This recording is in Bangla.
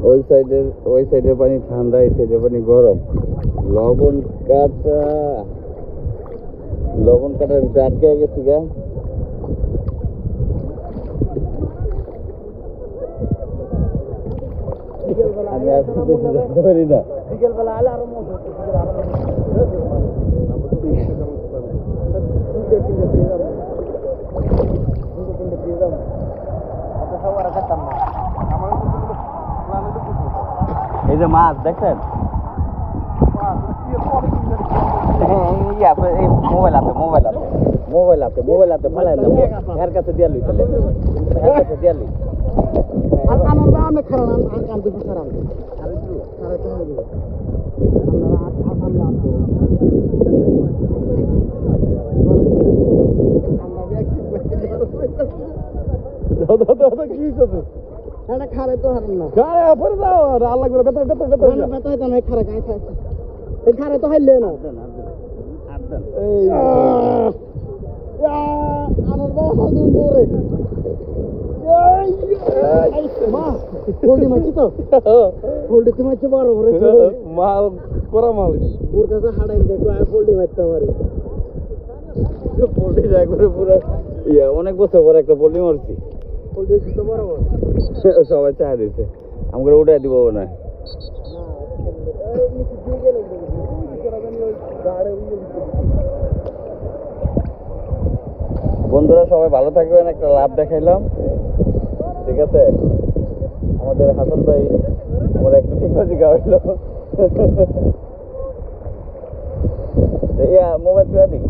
ওই সাইডের পানি ঠান্ডা, এই সাইডের পানি গরম। লবণ কাটা লবণ কাটার ভিতরে আটকে গেছি গা। আমি আর বেশি দেখতে পারি না। বিকেলবেলা আলে আরো মজা হতো, এই যে মাছ দেখছেন, মোবাইল আছে ফেলাই দেবো, এর কাছে দিয়া লই তাহলে, এর কাছে দিয়া লই। আর কানার বা আমি খারাপ আর কান দুটো খারাপ আর একটু খারাপ তো হবে আমরা খারে তো হারেন না খারে পরে দাও আর আল্লাহ করে বেতা বেতা নাই খারে খাই খাই এই খারে তো হাইলে না এই আমার বাবা হালদিন দৌড়ে মা হোল্ডি মাছি তো হোল্ডি তো মাছি বড় বড় মাল করা মাল ওর কাছে হাড়াই দেখো আর হোল্ডি মারতে পারি পোল্ট্রি যায় করে পুরো অনেক বছর পর একটা পোল্ট্রি মারছি। হোল্ডি তো বড় বড় সবাই চা দিচ্ছে, আমাকে উঠাই দিব না। বন্ধুরা সবাই ভালো থাকবেন, একটা লাভ দেখাইলাম, ঠিক আছে। আমাদের হাসান ভাই আমার একটু ঠিক আছে গাওয়াইলো। মোবাইল পেয়ে দিই।